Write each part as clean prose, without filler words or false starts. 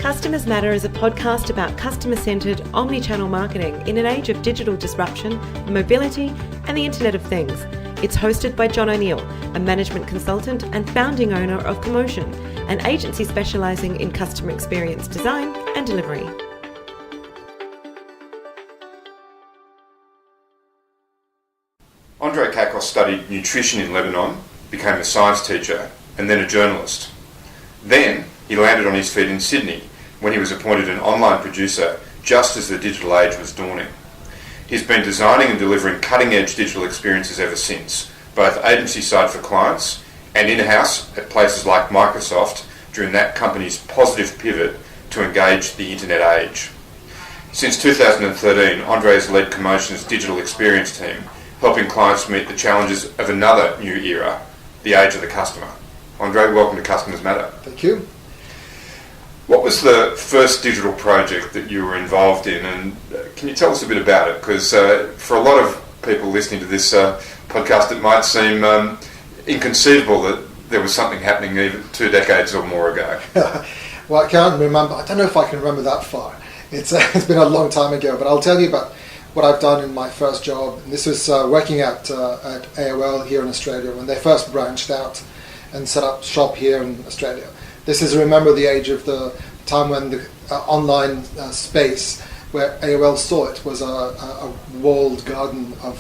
Customers Matter is a podcast about customer-centred, omni-channel marketing in an age of digital disruption, mobility, and the Internet of Things. It's hosted by John O'Neill, a management consultant and founding owner of Commotion, an agency specialising in customer experience design and delivery. Andre Kakos studied nutrition in Lebanon, became a science teacher, and then a journalist. Then he landed on his feet in Sydney when he was appointed an online producer just as the digital age was dawning. He's been designing and delivering cutting-edge digital experiences ever since, both agency-side for clients and in-house at places like Microsoft during that company's positive pivot to engage the internet age. Since 2013, Andre has led Commotion's digital experience team, helping clients meet the challenges of another new era, the age of the customer. Andre, welcome to Customers Matter. Thank you. What was the first digital project that you were involved in, and can you tell us a bit about it? Because for a lot of people listening to this podcast, it might seem inconceivable that there was something happening even 2 decades or more ago. Well, I can't remember. I don't know if I can remember that far. It's been a long time ago, but I'll tell you about what I've done in my first job. And this was working at AOL here in Australia when they first branched out and set up shop here in Australia. This is, remember, the age of the time when the online space where AOL saw it was a walled garden of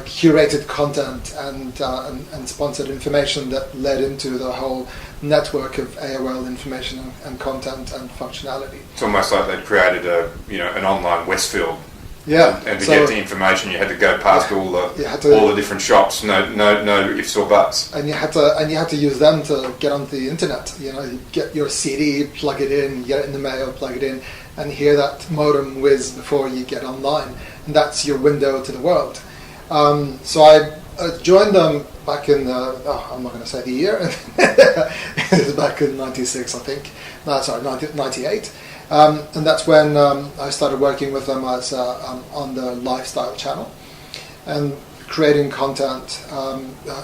curated content and sponsored information that led into the whole network of AOL information and content and functionality. It's almost like they'd created an online Westfield. Yeah, and to get the information, you had to go past all the different shops. No ifs or buts. And you had to use them to get onto the internet. You get your CD, plug it in, get it in the mail, plug it in, and hear that modem whiz before you get online. And that's your window to the world. So I joined them back in I'm not going to say the year. It was back in '96, I think. No, sorry, 98. And that's when I started working with them as on the lifestyle channel and creating content,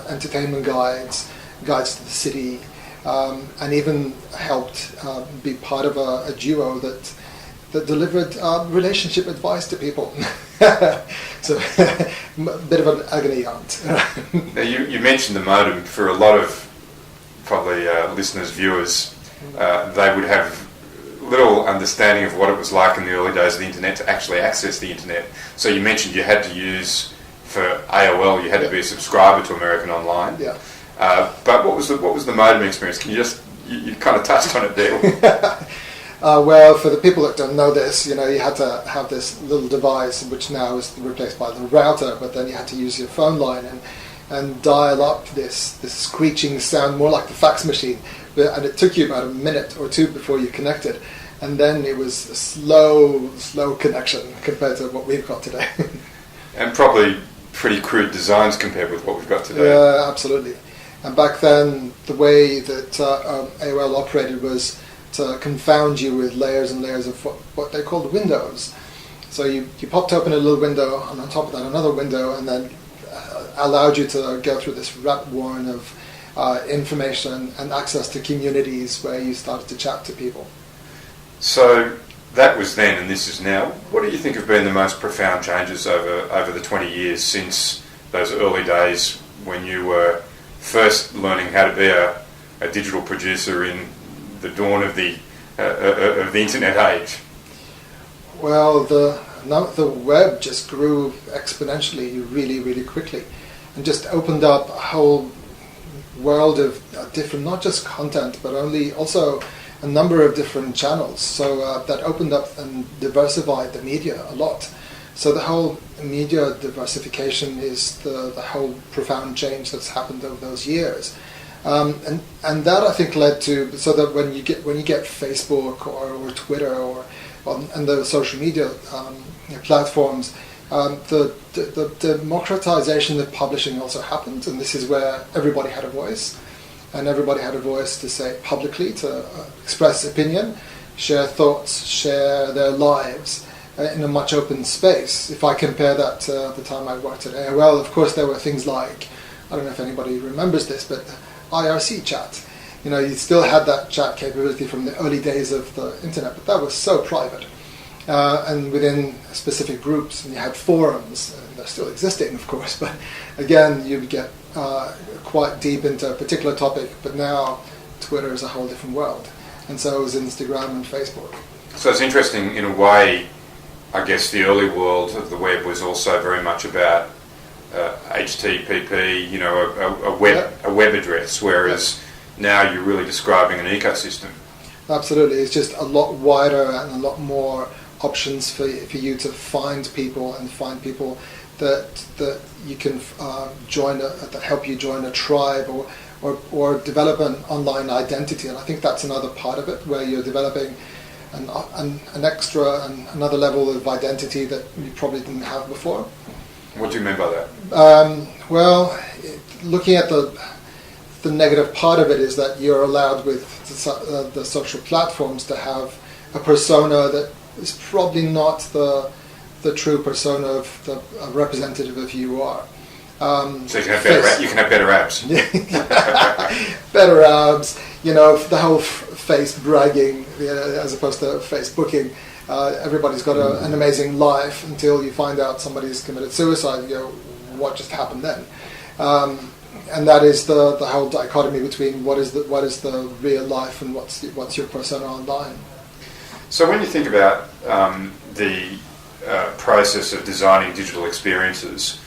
entertainment guides to the city, and even helped be part of a duo that delivered relationship advice to people. So a bit of an agony aunt. Now you mentioned the modem. For a lot of probably listeners, viewers, they would have little understanding of what it was like in the early days of the internet to actually access the internet. So you mentioned you had to use, for AOL, you had to be a subscriber to American Online. Yeah. But what was the modem experience? Can you you kind of touched on it there. Well, for the people that don't know this, you had to have this little device, which now is replaced by the router, but then you had to use your phone line and dial up this screeching sound, more like the fax machine. And it took you about a minute or two before you connected. And then it was a slow connection compared to what we've got today. And probably pretty crude designs compared with what we've got today. Yeah, absolutely. And back then, the way that AOL operated was to confound you with layers and layers of what they called windows. So you popped open a little window, and on top of that another window, and then allowed you to go through this rat warren of information and access to communities where you started to chat to people. So that was then, and this is now. What do you think have been the most profound changes over the 20 years since those early days when you were first learning how to be a digital producer in the dawn of the internet age? Well, the web just grew exponentially, really, really quickly, and just opened up a whole world of different, not just content, but also a number of different channels. So that opened up and diversified the media a lot. So the whole media diversification is the whole profound change that's happened over those years. And that, I think, led to, so that when you get Facebook or Twitter or and the social media platforms, the democratization of publishing also happened, and this is where everybody had a voice, and everybody had a voice to say publicly, to express opinion, share thoughts, share their lives in a much open space. If I compare that to the time I worked at AOL, of course there were things like, I don't know if anybody remembers this, but IRC chat, You still had that chat capability from the early days of the internet, but that was so private. And within specific groups, and you had forums, and they're still existing, of course, but again, you'd get quite deep into a particular topic, but now Twitter is a whole different world, and so is Instagram and Facebook. So it's interesting, in a way, I guess the early world of the web was also very much about HTTP, a web address, whereas now you're really describing an ecosystem. Absolutely, it's just a lot wider and a lot more options for you to find people that you can join, that help you join a tribe or develop an online identity. And I think that's another part of it, where you're developing an extra and another level of identity that you probably didn't have before. What do you mean by that? Looking at the negative part of it is that you're allowed with the social platforms to have a persona that is probably not the true persona of a representative of who you are. So you can have better abs. Better abs, the whole face bragging, as opposed to Facebooking. Everybody's got an amazing life until you find out somebody's committed suicide. What just happened then? And that is the whole dichotomy between what is the real life and what's your persona online. So when you think about the process of designing digital experiences,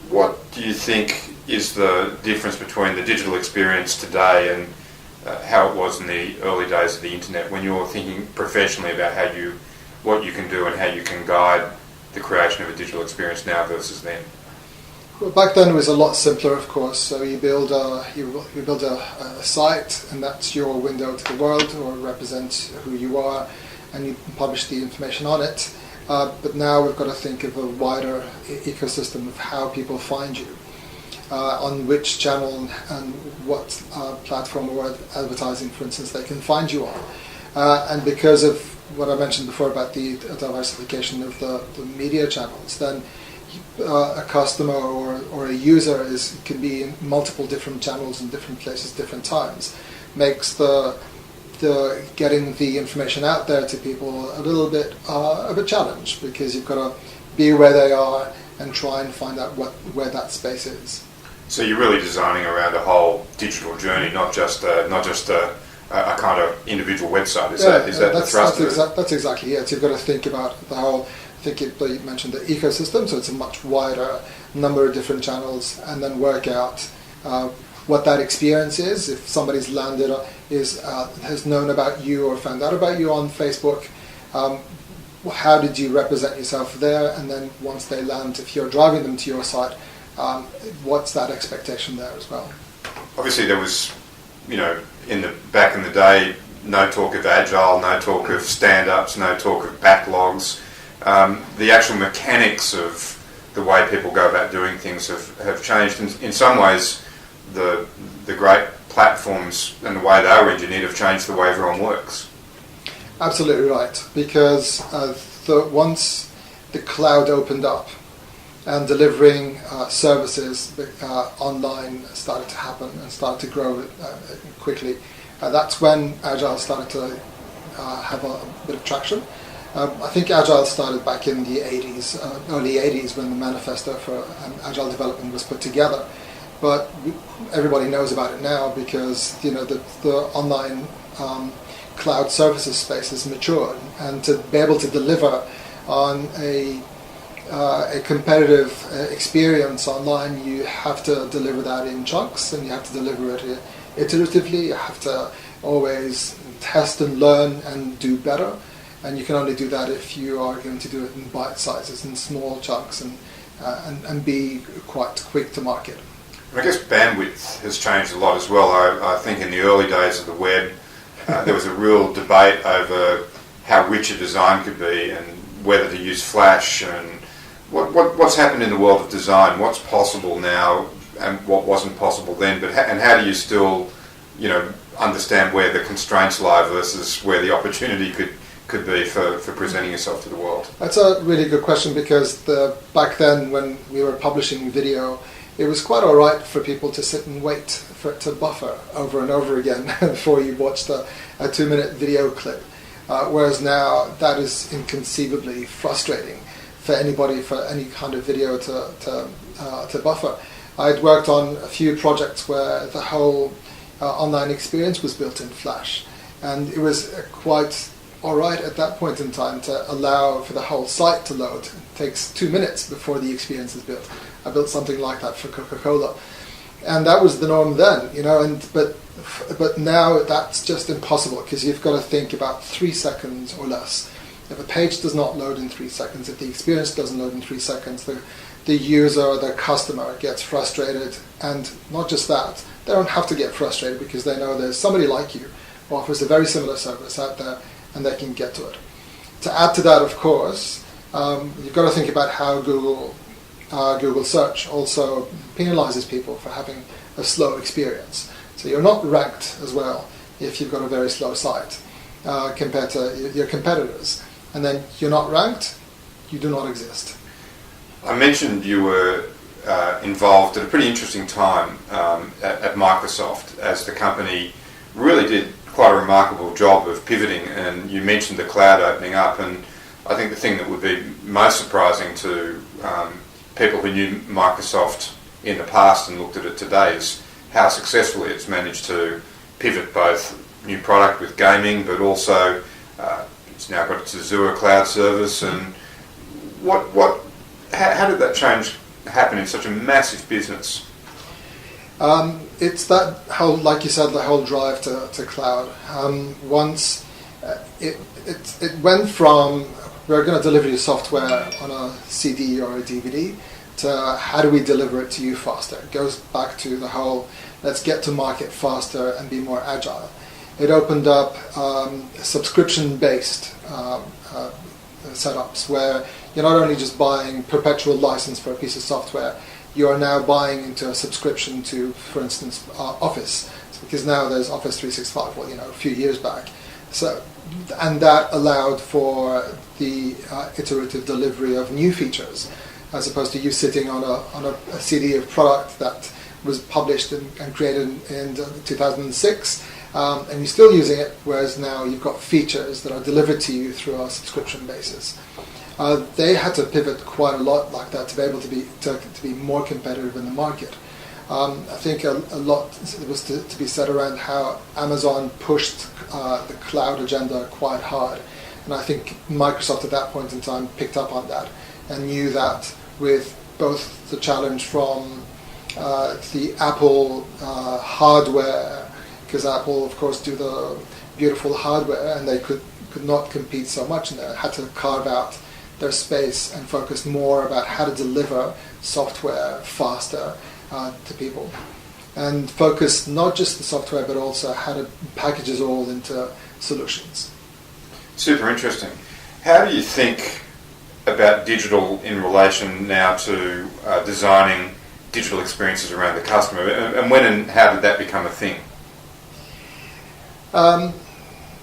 what do you think is the difference between the digital experience today and how it was in the early days of the internet, when you're thinking professionally about what you can do and how you can guide the creation of a digital experience now versus then? Well, back then it was a lot simpler, of course. So you build a site, and that's your window to the world, or represents who you are, and you publish the information on it. But now we've got to think of a wider ecosystem of how people find you, on which channel and what platform or advertising, for instance, they can find you on. And because of what I mentioned before about the diversification of the media channels, then a customer or a user can be in multiple different channels in different places, different times. Makes the getting the information out there to people a little bit of a challenge, because you've got to be where they are and try and find out where that space is. So you're really designing around a whole digital journey, not just a kind of individual website. Is that the thrust of it? That's exactly it. So you've got to think about the whole. I think you mentioned the ecosystem, so it's a much wider number of different channels, and then work out what that experience is. If somebody's landed, has known about you or found out about you on Facebook, how did you represent yourself there? And then once they land, if you're driving them to your site, what's that expectation there as well? Obviously, there was, back in the day, no talk of Agile, no talk of stand-ups, no talk of backlogs. The actual mechanics of the way people go about doing things have changed. In some ways, the great platforms and the way they were engineered have changed the way everyone works. Absolutely right, because once the cloud opened up and delivering services online started to happen and started to grow quickly, that's when Agile started to have a bit of traction. I think Agile started back in the 80s, early 80s, when the manifesto for Agile development was put together. But everybody knows about it now because the online cloud services space has matured, and to be able to deliver on a competitive experience online, you have to deliver that in chunks, and you have to deliver it iteratively. You have to always test and learn and do better. And you can only do that if you are going to do it in bite sizes, in small chunks, and be quite quick to market. I guess bandwidth has changed a lot as well. I think in the early days of the web, there was a real debate over how rich a design could be and whether to use Flash, and what's happened in the world of design, what's possible now and what wasn't possible then, and how do you still understand where the constraints lie versus where the opportunity could be for presenting yourself to the world? That's a really good question, because back then when we were publishing video, it was quite all right for people to sit and wait for it to buffer over and over again before you watched a 2-minute video clip. Whereas now that is inconceivably frustrating for anybody, for any kind of video to buffer. I'd worked on a few projects where the whole online experience was built in Flash, and it was quite all right at that point in time to allow for the whole site to load. It takes 2 minutes before the experience is built. I built something like that for Coca-Cola, and that was the norm then, but now that's just impossible, because you've got to think about 3 seconds or less. If a page does not load in 3 seconds, if the experience doesn't load in 3 seconds, the user or the customer gets frustrated. And not just that, they don't have to get frustrated because they know there's somebody like you who offers a very similar service out there and they can get to it. To add to that, of course, you've got to think about how Google Search also penalizes people for having a slow experience. So you're not ranked as well if you've got a very slow site compared to your competitors. And then you're not ranked, you do not exist. I mentioned you were involved at a pretty interesting time at Microsoft, as the company really did quite a remarkable job of pivoting, and you mentioned the cloud opening up, and I think the thing that would be most surprising to people who knew Microsoft in the past and looked at it today is how successfully it's managed to pivot both new product with gaming, but also it's now got its Azure cloud service. And how did that change happen in such a massive business? It's that whole, like you said, the whole drive to cloud. Once it went from we're going to deliver you software on a CD or a DVD to how do we deliver it to you faster. It goes back to the whole let's get to market faster and be more agile. It opened up subscription-based setups where you're not only just buying perpetual license for a piece of software, you are now buying into a subscription to, for instance, Office, because now there's Office 365, a few years back. So, and that allowed for the iterative delivery of new features, as opposed to you sitting on a CD of product that was published and created in 2006, and you're still using it, whereas now you've got features that are delivered to you through a subscription basis. They had to pivot quite a lot like that to be able to be more competitive in the market. I think a lot was to be said around how Amazon pushed the cloud agenda quite hard, and I think Microsoft at that point in time picked up on that and knew that with both the challenge from the Apple hardware, because Apple of course do the beautiful hardware and they could not compete so much, and they had to carve out their space and focus more about how to deliver software faster to people, and focus not just the software but also how to package it all into solutions. Super interesting. How do you think about digital in relation now to designing digital experiences around the customer, and when and how did that become a thing?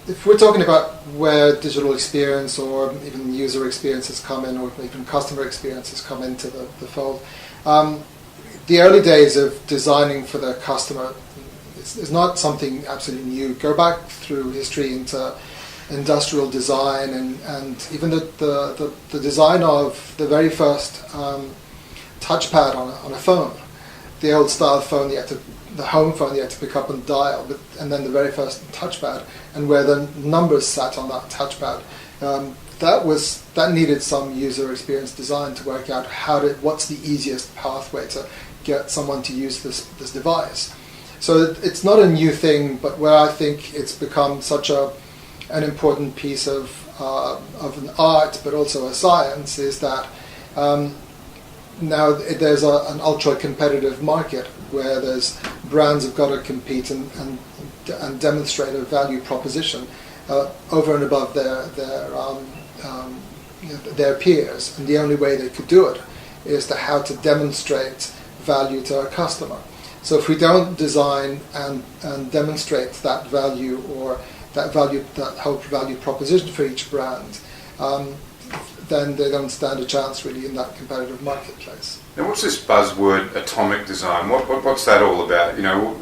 If we're talking about where digital experience or even user experiences come in, or even customer experiences come into the fold, the early days of designing for the customer is not something absolutely new. Go back through history into industrial design and even the design of the very first touchpad on a phone. The old style phone, the home phone you had to pick up and dial, and then the very first touchpad, and where the numbers sat on that touchpad. That needed some user experience design to work out what's the easiest pathway to get someone to use this device. So it's not a new thing, but where I think it's become such an important piece of an art, but also a science, is that now there's an ultra-competitive market where there's brands have got to compete and demonstrate a value proposition over and above their peers, and the only way they could do it is to how to demonstrate value to a customer. So if we don't design and demonstrate that value, or that whole value proposition for each brand, then they don't stand a chance really in that competitive marketplace. Now, what's this buzzword, atomic design? What's that all about? You know,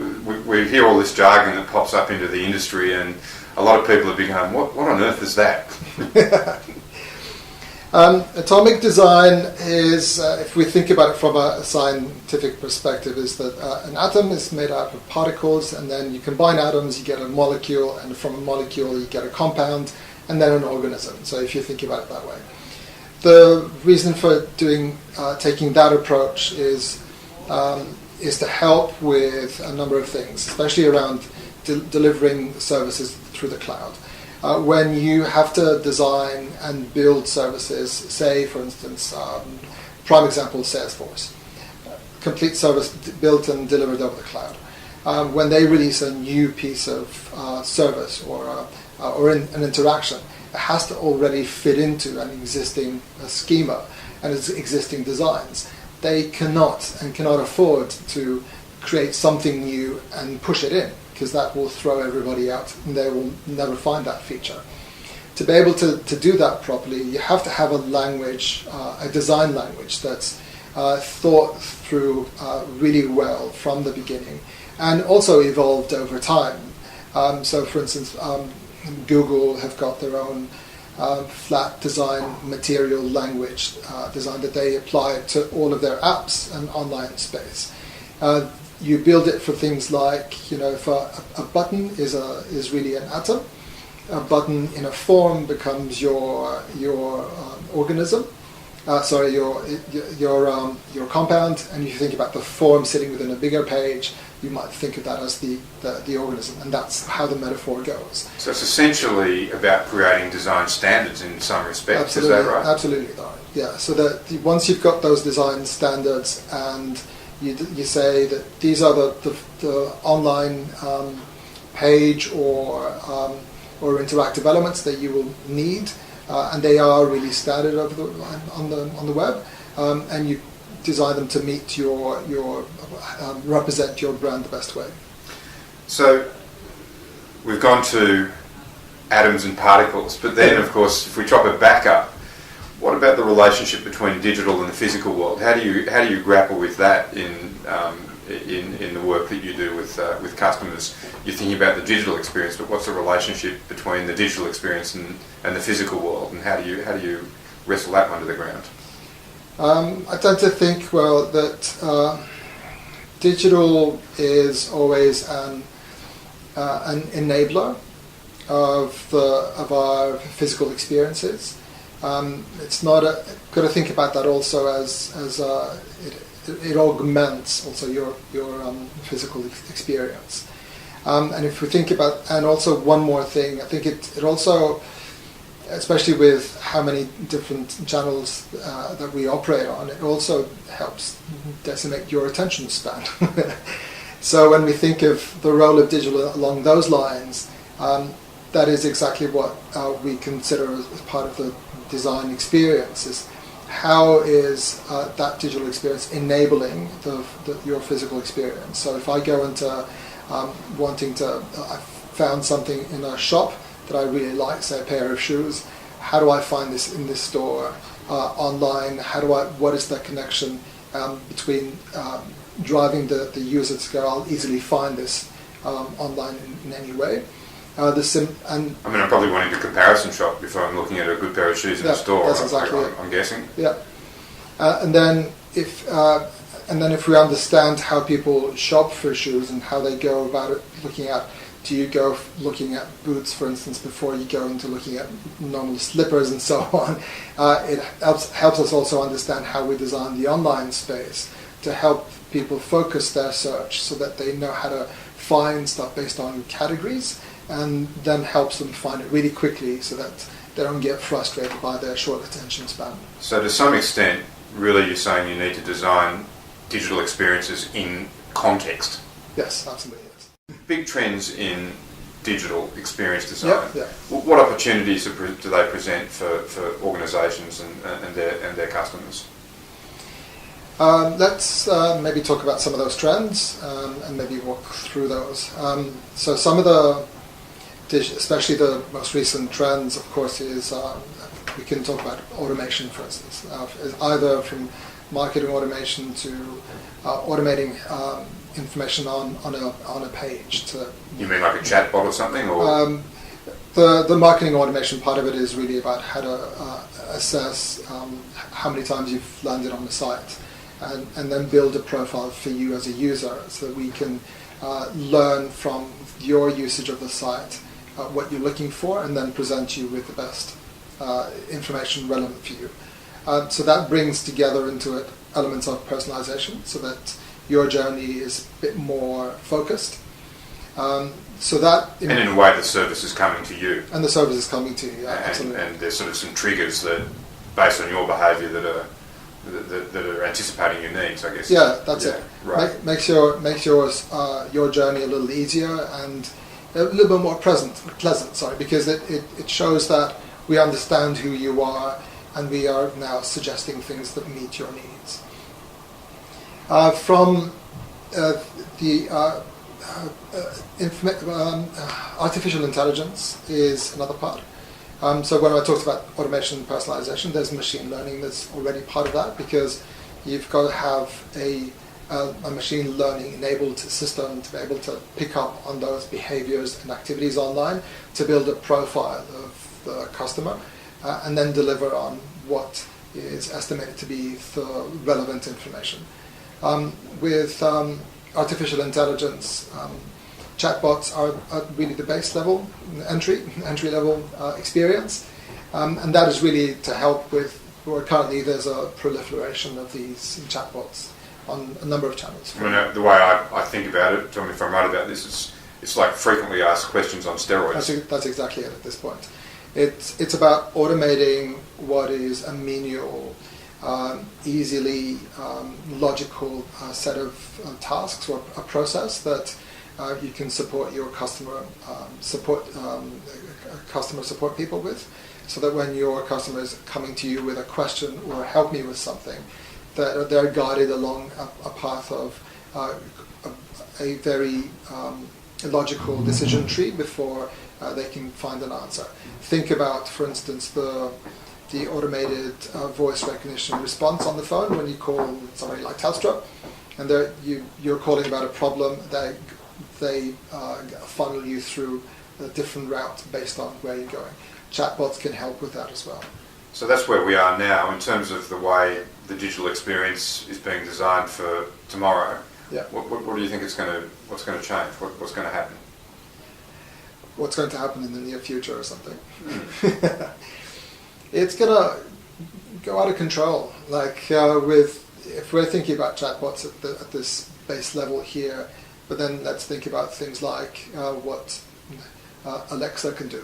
we hear all this jargon that pops up into the industry, and a lot of people have been going, what on earth is that? Atomic design is, if we think about it from a scientific perspective, is that an atom is made out of particles, and then you combine atoms, you get a molecule, and from a molecule you get a compound, and then an organism. So if you think about it that way. The reason for taking that approach is to help with a number of things, especially around delivering services through the cloud. When you have to design and build services, say, for instance, prime example, Salesforce, complete service built and delivered over the cloud. When they release a new piece of service or an interaction, it has to already fit into an existing schema and its existing designs. They cannot afford to create something new and push it in, because that will throw everybody out and they will never find that feature. To be able to do that properly, you have to have a language, a design language that's thought through really well from the beginning and also evolved over time. So for instance, Google have got their own flat design material language design that they apply to all of their apps and online space. You build it for things like, if a button is really an atom, a button in a form becomes your organism. Your compound, and if you think about the form sitting within a bigger page, you might think of that as the organism, and that's how the metaphor goes. So it's essentially about creating design standards in some respects, absolutely, is that right? Absolutely, yeah. So that once you've got those design standards and you say that these are the online page or interactive elements that you will need, and they are really standard on the web, and you design them to meet your represent your brand the best way. So we've gone to atoms and particles, but then of course if we chop it back up, what about the relationship between digital and the physical world? How do you grapple with that in the work that you do with customers? You're thinking about the digital experience, but what's the relationship between the digital experience and the physical world, and how do you wrestle that one to the ground? I tend to think, that digital is always an enabler of our physical experiences. It's not got to think about that also as it augments also your physical experience. And if we think about, and also one more thing, I think it also, especially with how many different channels that we operate on, it also helps decimate your attention span. So when we think of the role of digital along those lines, that is exactly what we consider as part of the design experience, is how is that digital experience enabling your physical experience. So if I go into I found something in a shop that I really like, say a pair of shoes, how do I find this in this store online? What is the connection between driving the user to go, I'll easily find this online in any way. I'm probably wanting to comparison shop if I'm looking at a good pair of shoes in a store. That's exactly I'm guessing. Yeah, and then if we understand how people shop for shoes and how they go about it, do you go looking at boots, for instance, before you go into looking at normal slippers and so on? It helps us also understand how we design the online space to help people focus their search so that they know how to find stuff based on categories, and then helps them find it really quickly so that they don't get frustrated by their short attention span. So to some extent, really you're saying you need to design digital experiences in context. Yes, absolutely. Yes. Big trends in digital experience design. Yeah. What opportunities do they present for organisations and their customers? Let's maybe talk about some of those trends and maybe walk through those. So some of especially the most recent trends, of course, is we can talk about automation, for instance, either from marketing automation to automating information on a page. You mean like a chatbot or something, or? The marketing automation part of it is really about how to assess how many times you've landed on the site, and then build a profile for you as a user, so that we can learn from your usage of the site what you're looking for, and then present you with the best information relevant for you. So that brings together into it elements of personalization, so that your journey is a bit more focused. So that, and in a way, the service is coming to you. And the service is coming to you, yeah, absolutely. And there's sort of some triggers that, based on your behaviour, that are anticipating your needs, I guess. Yeah, that's it. Right. Makes your journey a little easier and a little bit more pleasant. Sorry, because it shows that we understand who you are, and we are now suggesting things that meet your needs. From the artificial intelligence is another part. So when I talked about automation and personalization, there's machine learning that's already part of that, because you've got to have a machine learning enabled system to be able to pick up on those behaviors and activities online, to build a profile of the customer, and then deliver on what is estimated to be the relevant information. With artificial intelligence, chatbots are really the base level, entry level experience, and that is really to help with, where currently there's a proliferation of these chatbots on a number of channels. I mean, the way I think about it, tell me if I'm right about this, it's like frequently asked questions on steroids. That's exactly it at this point. It's about automating what is a menial, easily logical set of tasks, or a process that you can support your customer support people with, so that when your customer is coming to you with a question or help me with something, that they're guided along a path of a very logical decision tree before they can find an answer. Think about, for instance, the automated voice recognition response on the phone when you call somebody like Telstra, and you're calling about a problem. They funnel you through a different route based on where you're going. Chatbots can help with that as well. So that's where we are now in terms of the way the digital experience is being designed for tomorrow. Yeah. What do you think what's going to change? What's going to happen? What's going to happen in the near future or something? It's going to go out of control. Like if we're thinking about chatbots at this base level here, but then let's think about things like what Alexa can do.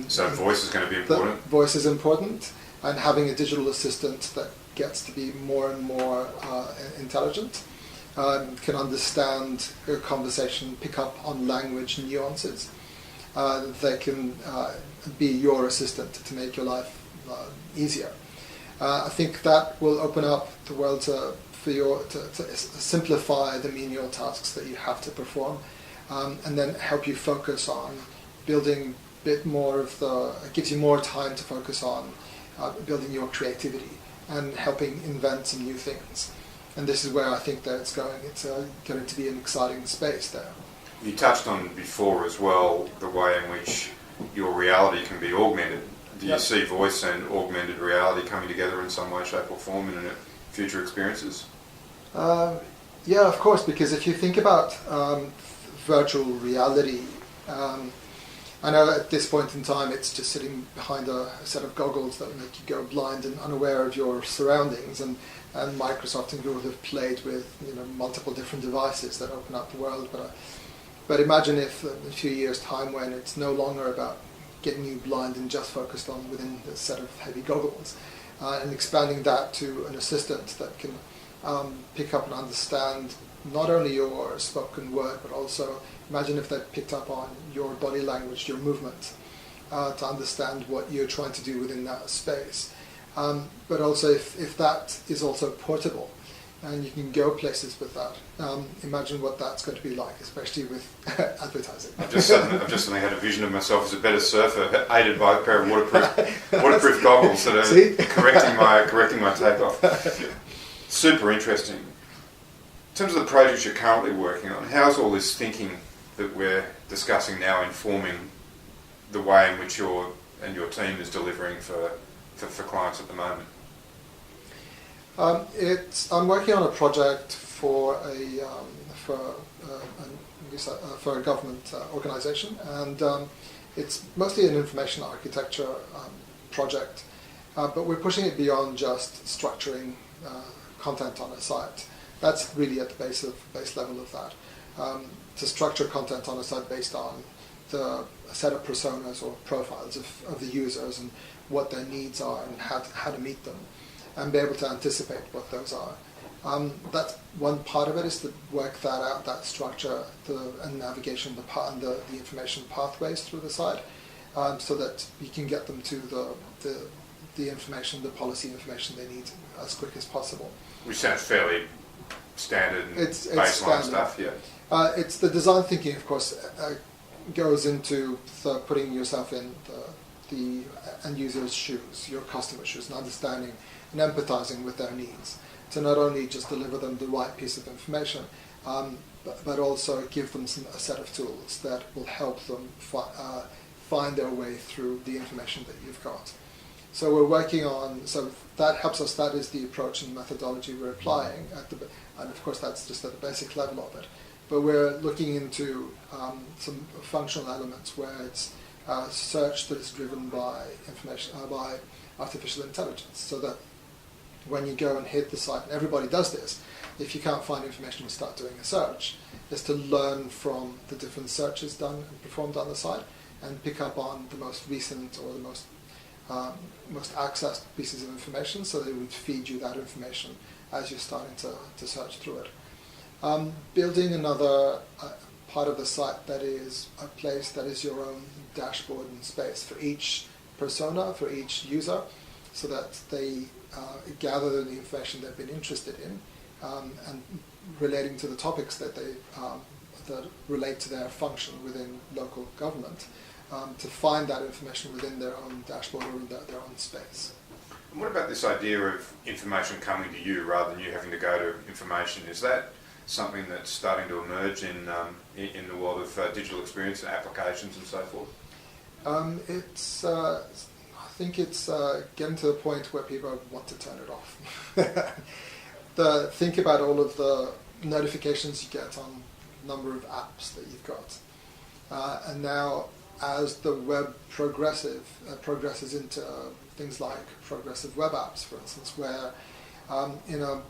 So voice is going to be important? Voice is important, and having a digital assistant that gets to be more and more intelligent, can understand a conversation, pick up on language nuances. They can be your assistant to make your life easier. I think that will open up the world to simplify the menial tasks that you have to perform, and then help you focus on building a bit more of it gives you more time to focus on building your creativity and helping invent some new things. And this is where I think that it's going to be an exciting space there. You touched on before as well the way in which your reality can be augmented. Do you see voice and augmented reality coming together in some way, shape or form in future experiences? Yeah, of course, because if you think about virtual reality, I know at this point in time it's just sitting behind a set of goggles that make you go blind and unaware of your surroundings, and Microsoft and Google have played with multiple different devices that open up the world. But imagine if in a few years' time, when it's no longer about getting you blind and just focused on within a set of heavy goggles, and expanding that to an assistant that can pick up and understand not only your spoken word, but also imagine if they picked up on your body language, your movement, to understand what you're trying to do within that space. But also if that is also portable, and you can go places with that. Imagine what that's going to be like, especially with advertising. I've just suddenly had a vision of myself as a better surfer, aided by a pair of waterproof goggles that are correcting my takeoff. Super interesting. In terms of the projects you're currently working on, how's all this thinking that we're discussing now informing the way in which your team is delivering for clients at the moment? I'm working on a project for a government organisation, and it's mostly an information architecture project, but we're pushing it beyond just structuring content on a site. That's really at the base level of that. To structure content on a site based on a set of personas or profiles of the users and what their needs are and how to meet them, and be able to anticipate what those are. That's one part of it, is to work that out, that structure, and navigation, and the information pathways through the site, so that you can get them to the information, the policy information they need as quick as possible. Which sounds fairly standard and it's baseline standard stuff, yeah. It's the design thinking, of course, goes into putting yourself in the end user's shoes, your customer's shoes, and understanding and empathizing with their needs, to not only just deliver them the right piece of information, but also give them a set of tools that will help them find their way through the information that you've got. So we're working on, so that helps us, that is the approach and methodology we're applying, and of course that's just at the basic level of it. But we're looking into some functional elements where it's search that is driven by by artificial intelligence, so that when you go and hit the site, and everybody does this, if you can't find information, you start doing a search, is to learn from the different searches done and performed on the site, and pick up on the most recent or the most accessed pieces of information, so that it would feed you that information as you're starting to search through it. Building another part of the site that is a place that is your own dashboard and space for each persona, for each user, so that they gather the information they've been interested in, and relating to the topics that that relate to their function within local government, to find that information within their own dashboard or in their own space. And what about this idea of information coming to you rather than you having to go to information? Is that something that's starting to emerge in the world of digital experience and applications and so forth? I think it's getting to the point where people want to turn it off. Think about all of the notifications you get on number of apps that you've got, and now as the web progresses into things like progressive web apps, for instance, where in a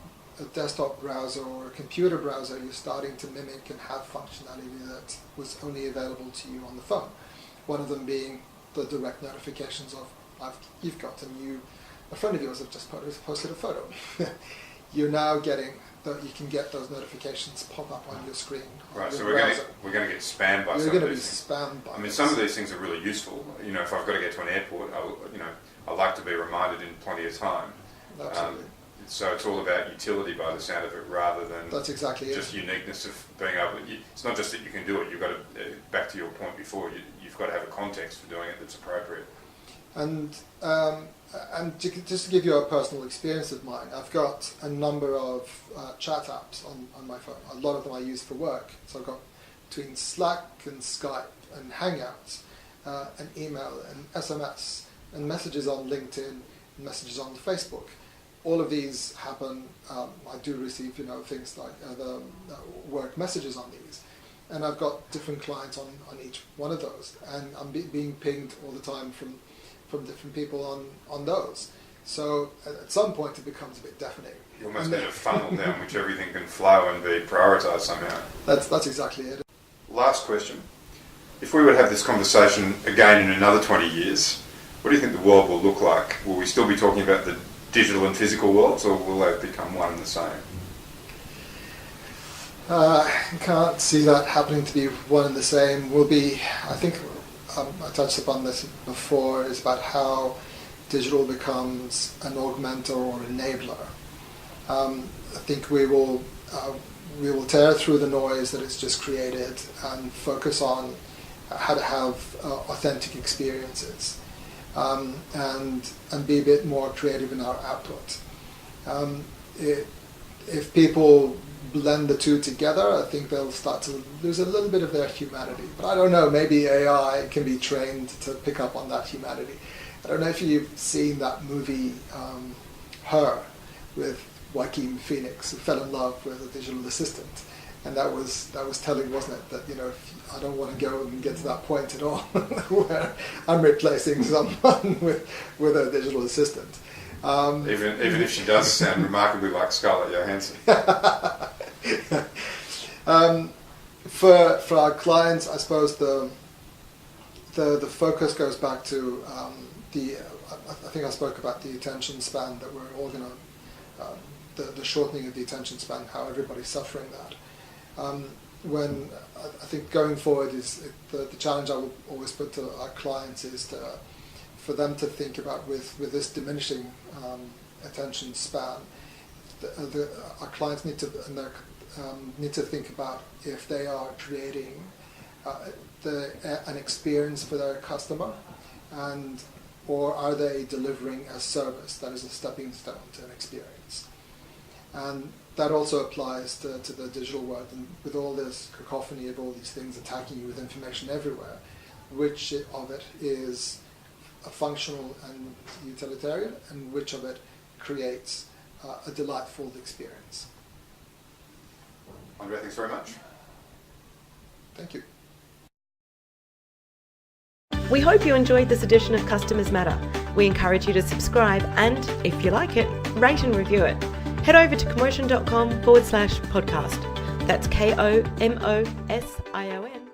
desktop browser or a computer browser, you're starting to mimic and have functionality that was only available to you on the phone. One of them being the direct notifications of you've got a friend of yours have just posted a photo. You're now getting you can get those notifications pop up on your screen. Right, so we're going to get spammed by some of these things. You're going to be spammed by. I mean, some of these things are really useful. You know, if I've got to get to an airport, I like to be reminded in plenty of time. Absolutely. So it's all about utility by the sound of it, rather than that's exactly just uniqueness of being able. It's not just that you can do it. You've got to, back to your point before, you've got to have a context for doing it that's appropriate. And just to give you a personal experience of mine, I've got a number of chat apps on my phone. A lot of them I use for work. So I've got between Slack and Skype and Hangouts, and email and SMS and messages on LinkedIn and messages on Facebook. All of these happen. I do receive, things like the work messages on these, and I've got different clients on each one of those, and I'm being pinged all the time from different people on those. So at some point it becomes a bit deafening. You almost need a funnel down which everything can flow and be prioritised somehow. That's exactly it. Last question. If we were to have this conversation again in another 20 years, what do you think the world will look like? Will we still be talking about the digital and physical worlds, or will they become one and the same? I can't see that happening to be one and the same. I think I touched upon this before, is about how digital becomes an augmenter or enabler. I think we will tear through the noise that it's just created and focus on how to have authentic experiences, and be a bit more creative in our output. If people blend the two together, I think they'll start to lose a little bit of their humanity. But I don't know, maybe AI can be trained to pick up on that humanity. I don't know if you've seen that movie, Her, with Joaquin Phoenix, who fell in love with a digital assistant. And that was telling, wasn't it? That, I don't want to go and get to that point at all where I'm replacing someone with a digital assistant. Even if she does sound remarkably like Scarlett Johansson. For our clients, I suppose the focus goes back to I think I spoke about the attention span, that we're all going to the shortening of the attention span, how everybody's suffering that. When I think going forward is the challenge I will always put to our clients is for them to think about with this diminishing attention span. Our clients need to think about if they are creating an experience for their customer, or are they delivering a service that is a stepping stone to an experience. And that also applies to the digital world, and with all this cacophony of all these things attacking you with information everywhere, which of it is functional and utilitarian, and which of it creates a delightful experience. Andre, thanks very much. Thank you. We hope you enjoyed this edition of Customers Matter. We encourage you to subscribe and, if you like it, rate and review it. Head over to commotion.com/podcast. That's KOMOSION.